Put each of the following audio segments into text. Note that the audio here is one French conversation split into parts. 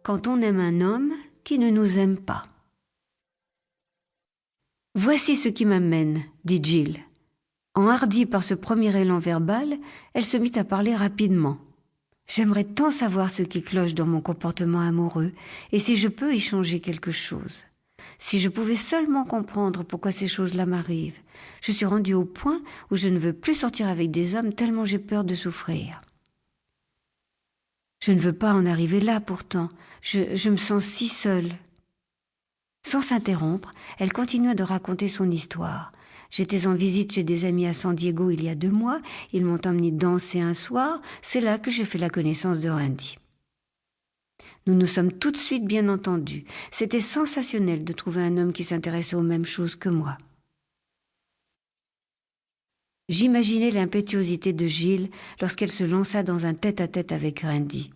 quand on aime un homme qui ne nous aime pas. « Voici ce qui m'amène, dit Jill. Enhardie par ce premier élan verbal, elle se mit à parler rapidement. J'aimerais tant savoir ce qui cloche dans mon comportement amoureux et si je peux y changer quelque chose. Si je pouvais seulement comprendre pourquoi ces choses-là m'arrivent. Je suis rendue au point où je ne veux plus sortir avec des hommes tellement j'ai peur de souffrir. Je ne veux pas en arriver là pourtant. Je me sens si seule. » Sans s'interrompre, elle continua de raconter son histoire. J'étais en visite chez des amis à San Diego il y a 2 mois. Ils m'ont emmené danser un soir. C'est là que j'ai fait la connaissance de Randy. Nous nous sommes tout de suite bien entendus. C'était sensationnel de trouver un homme qui s'intéressait aux mêmes choses que moi. J'imaginais l'impétuosité de Jill lorsqu'elle se lança dans un tête-à-tête avec Randy,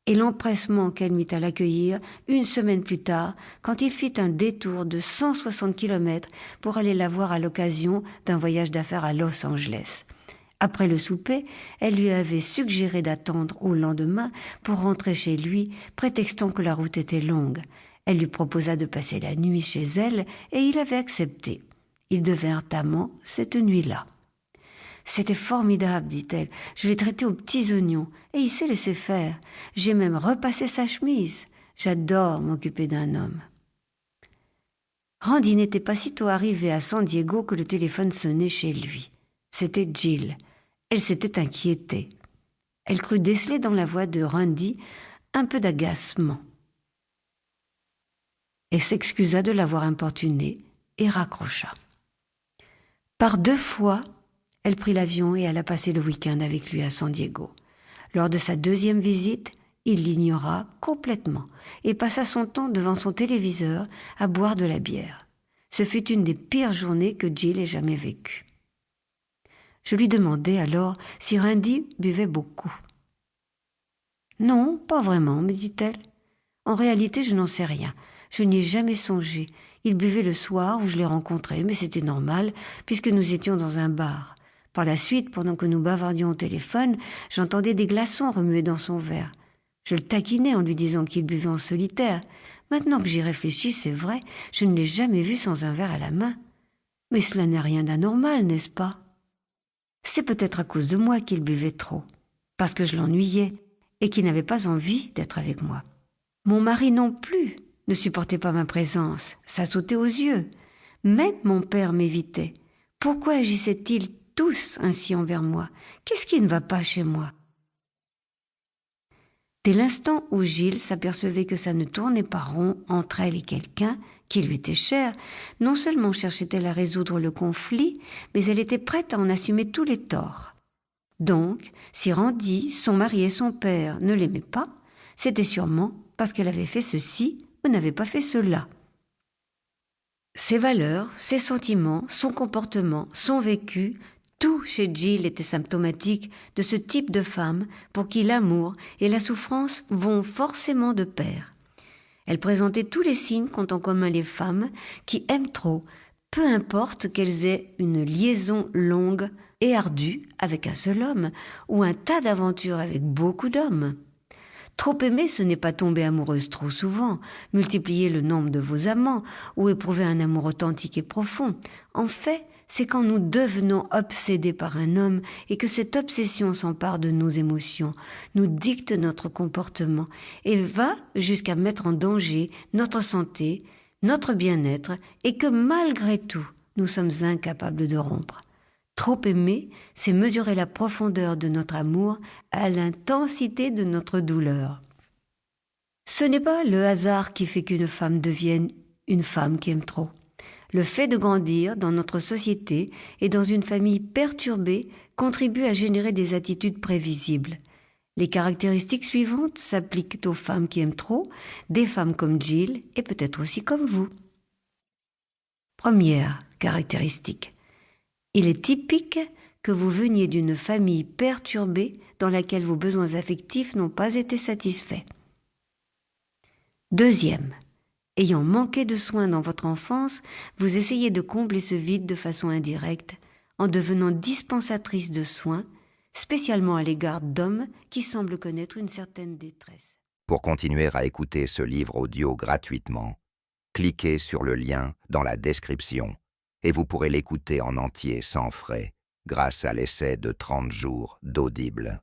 et l'empressement qu'elle mit à l'accueillir 1 semaine plus tard, quand il fit un détour de 160 kilomètres pour aller la voir à l'occasion d'un voyage d'affaires à Los Angeles. Après le souper, elle lui avait suggéré d'attendre au lendemain pour rentrer chez lui, prétextant que la route était longue. Elle lui proposa de passer la nuit chez elle et il avait accepté. Ils devinrent amants cette nuit-là. « C'était formidable, dit-elle. Je l'ai traité aux petits oignons et il s'est laissé faire. J'ai même repassé sa chemise. J'adore m'occuper d'un homme. » Randy n'était pas sitôt arrivé à San Diego que le téléphone sonnait chez lui. C'était Jill. Elle s'était inquiétée. Elle crut déceler dans la voix de Randy un peu d'agacement. Elle s'excusa de l'avoir importuné et raccrocha. Par 2 fois, elle prit l'avion et alla passer le week-end avec lui à San Diego. Lors de sa 2e visite, il l'ignora complètement et passa son temps devant son téléviseur à boire de la bière. Ce fut une des pires journées que Jill ait jamais vécues. Je lui demandai alors si Randy buvait beaucoup. « Non, pas vraiment, me dit-elle. En réalité, je n'en sais rien. Je n'y ai jamais songé. Il buvait le soir où je l'ai rencontré, mais c'était normal puisque nous étions dans un bar. Par la suite, pendant que nous bavardions au téléphone, j'entendais des glaçons remuer dans son verre. Je le taquinais en lui disant qu'il buvait en solitaire. Maintenant que j'y réfléchis, c'est vrai, je ne l'ai jamais vu sans un verre à la main. Mais cela n'est rien d'anormal, n'est-ce pas ? C'est peut-être à cause de moi qu'il buvait trop, parce que je l'ennuyais et qu'il n'avait pas envie d'être avec moi. Mon mari non plus ne supportait pas ma présence, ça sautait aux yeux. Même mon père m'évitait. Pourquoi agissaient-ils tous ainsi envers moi? Qu'est-ce qui ne va pas chez moi? Dès l'instant où Jill s'apercevait que ça ne tournait pas rond entre elle et quelqu'un qui lui était cher, non seulement cherchait-elle à résoudre le conflit, mais elle était prête à en assumer tous les torts. Donc, si Randy, son mari et son père ne l'aimaient pas, c'était sûrement parce qu'elle avait fait ceci ou n'avait pas fait cela. Ses valeurs, ses sentiments, son comportement, son vécu, tout chez Jill était symptomatique de ce type de femme pour qui l'amour et la souffrance vont forcément de pair. Elle présentait tous les signes qu'ont en commun les femmes qui aiment trop, peu importe qu'elles aient une liaison longue et ardue avec un seul homme ou un tas d'aventures avec beaucoup d'hommes. Trop aimer, ce n'est pas tomber amoureuse trop souvent, multiplier le nombre de vos amants ou éprouver un amour authentique et profond. En fait, c'est quand nous devenons obsédés par un homme et que cette obsession s'empare de nos émotions, nous dicte notre comportement et va jusqu'à mettre en danger notre santé, notre bien-être et que malgré tout, nous sommes incapables de rompre. Trop aimer, c'est mesurer la profondeur de notre amour à l'intensité de notre douleur. Ce n'est pas le hasard qui fait qu'une femme devienne une femme qui aime trop. Le fait de grandir dans notre société et dans une famille perturbée contribue à générer des attitudes prévisibles. Les caractéristiques suivantes s'appliquent aux femmes qui aiment trop, des femmes comme Jill et peut-être aussi comme vous. Première caractéristique. Il est typique que vous veniez d'une famille perturbée dans laquelle vos besoins affectifs n'ont pas été satisfaits. Deuxième, ayant manqué de soins dans votre enfance, vous essayez de combler ce vide de façon indirecte en devenant dispensatrice de soins, spécialement à l'égard d'hommes qui semblent connaître une certaine détresse. Pour continuer à écouter ce livre audio gratuitement, cliquez sur le lien dans la description et vous pourrez l'écouter en entier sans frais grâce à l'essai de 30 jours d'Audible.